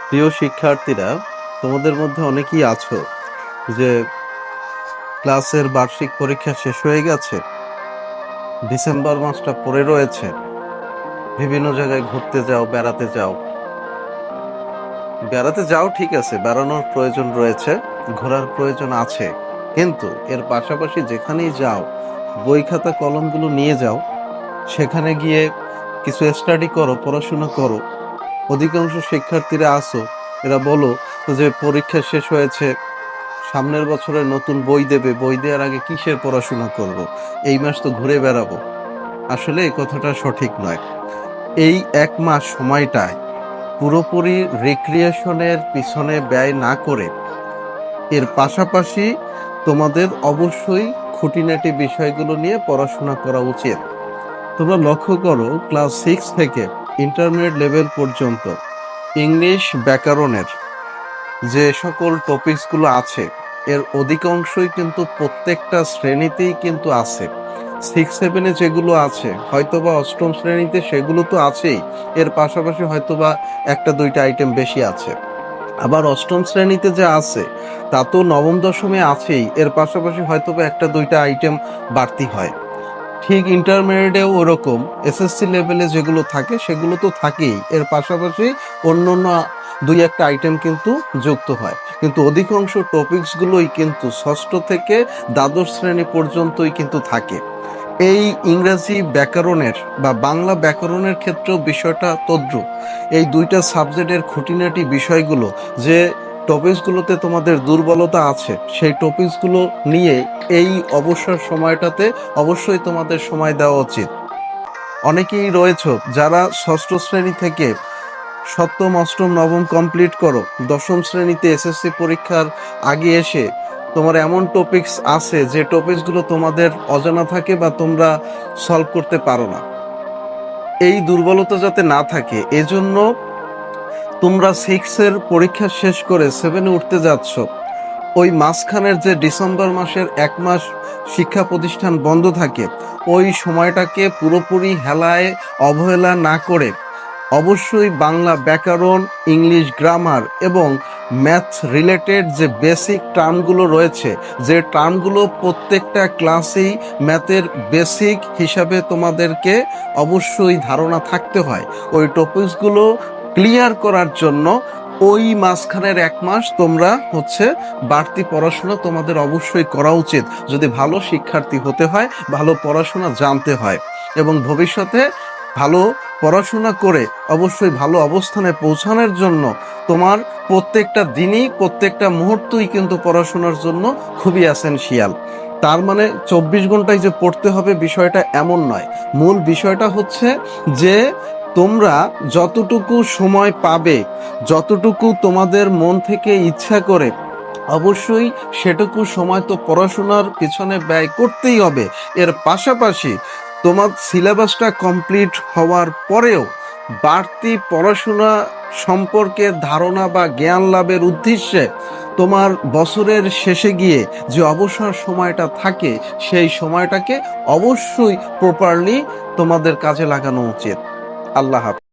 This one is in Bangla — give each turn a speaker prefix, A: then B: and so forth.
A: প্রিয় শিক্ষার্থীরা, তোমাদের মধ্যে অনেকেই আছো যে ক্লাসের বার্ষিক পরীক্ষা শেষ হয়ে গেছে, ডিসেম্বর মাসটা পড়ে রয়েছে, বিভিন্ন জায়গায় ঘুরতে যাও, বেড়াতে যাও, ঠিক আছে, বেড়ানোর প্রয়োজন রয়েছে, ঘোরার প্রয়োজন আছে, কিন্তু এর পাশাপাশি যেখানেই যাও বই খাতা কলমগুলো নিয়ে যাও, সেখানে গিয়ে কিছু স্টাডি করো, পড়াশোনা করো। অধিকাংশ শিক্ষার্থীরা আসো, এরা বলো যে পরীক্ষা শেষ হয়েছে, সামনের বছরে নতুন বই দেবে, বই দেওয়ার আগে কিসের পড়াশোনা করব, এই মাস তো ঘুরে বেড়াবো। আসলে এই কথাটা সঠিক নয়। এই এক মাস সময়টায় পুরোপুরি রিক্রিয়েশনের পিছনে ব্যয় না করে এর পাশাপাশি তোমাদের অবশ্যই খুঁটিনাটি বিষয়গুলো নিয়ে পড়াশোনা করা উচিত। তোমরা লক্ষ্য করো, ক্লাস 6 থেকে ইন্টারমিডিয়েট লেভেল পর্যন্ত ইংলিশ ব্যাকরণের যে সকল টপিকসগুলো আছে এর অধিকাংশই কিন্তু প্রত্যেকটা শ্রেণীতেই কিন্তু আছে। 6-7 যেগুলো আছে, হয়তোবা অষ্টম শ্রেণীতে সেগুলো তো আছেই, এর পাশাপাশি হয়তোবা একটা দুইটা আইটেম বেশি আছে। আবার অষ্টম শ্রেণীতে যে আছে তা তো নবম দশমে আছেই, এর পাশাপাশি হয়তোবা একটা দুইটা আইটেম বাড়তি হয়। ঠিক ইন্টারমিডিয়েটেও ওরকম এসএসসি লেভেলে যেগুলো থাকে সেগুলো তো থাকেই, এর পাশাপাশি অন্য অন্য দুই একটা আইটেম কিন্তু যুক্ত হয়। কিন্তু অধিকাংশ টপিকসগুলোই কিন্তু ষষ্ঠ থেকে দ্বাদশ শ্রেণী পর্যন্তই কিন্তু থাকে। এই ইংরেজি ব্যাকরণের বা বাংলা ব্যাকরণের ক্ষেত্রেও বিষয়টা তদ্রূপ। এই দুইটা সাবজেক্টের খুঁটিনাটি বিষয়গুলো, যে টপিকসগুলোতে তোমাদের দুর্বলতা আছে, সেই টপিকসগুলো নিয়ে এই অবসর সময়টাতে অবশ্যই তোমাদের সময় দেওয়া উচিত। অনেকেই রয়েছে যারা ষষ্ঠ শ্রেণী থেকে সপ্তম, অষ্টম, নবম কমপ্লিট করো, দশম শ্রেণীতে এসএসসি পরীক্ষার আগে এসে তোমার এমন টপিকস আছে যে টপিকসগুলো তোমাদের অজানা থাকে বা তোমরা সলভ করতে পারো না। এই দুর্বলতা যাতে না থাকে এজন্য তোমরা 6-এর পরীক্ষা শেষ করে 7-এ উঠতে যাচ্ছ, ওই মাঝখানের যে ডিসেম্বর মাসের এক মাস শিক্ষা প্রতিষ্ঠান বন্ধ থাকে, ওই সময়টাকে পুরোপুরি হেলায় অবহেলা না করে অবশ্যই বাংলা ব্যাকরণ, ইংলিশ গ্রামার এবং ম্যাথ রিলেটেড যে বেসিক টার্মগুলো রয়েছে, যে টার্মগুলো প্রত্যেকটা ক্লাসেই ম্যাথের বেসিক হিসাবে তোমাদেরকে অবশ্যই ধারণা থাকতে হয়, ওই টপিকসগুলো ক্লিয়ার করার জন্য ওই মাঝখানের এক মাস তোমরা বাড়তি পড়াশোনা তোমাদের অবশ্যই করা উচিত, যদি ভালো শিক্ষার্থী হতে হয়, ভালো পড়াশোনা জানতে হয় এবং ভবিষ্যতে ভালো পড়াশোনা করে অবশ্যই ভালো অবস্থানে পৌঁছানোর জন্য তোমার প্রত্যেকটা দিনই, প্রত্যেকটা মুহূর্তই কিন্তু পড়াশোনার জন্য খুবই এসেনশিয়াল। তার মানে 24 ঘন্টায় যে পড়তে হবে বিষয়টা এমন নয়। মূল বিষয়টা হচ্ছে যে তোমরা যতটুকু সময় পাবে, যতটুকু তোমাদের মন থেকে ইচ্ছা করে, অবশ্যই সেটুকু সময় তো পড়াশোনার পিছনে ব্যয় করতেই হবে। এর পাশাপাশি তোমার সিলেবাসটা কমপ্লিট হওয়ার পরেও বাড়তি পড়াশোনা সম্পর্কে ধারণা বা জ্ঞান লাভের উদ্দেশ্যে তোমার বছরের শেষে গিয়ে যে অবসর সময়টা থাকে, সেই সময়টাকে অবশ্যই প্রপারলি তোমাদের কাজে লাগানো উচিত। আল্লাহ হাফেজ।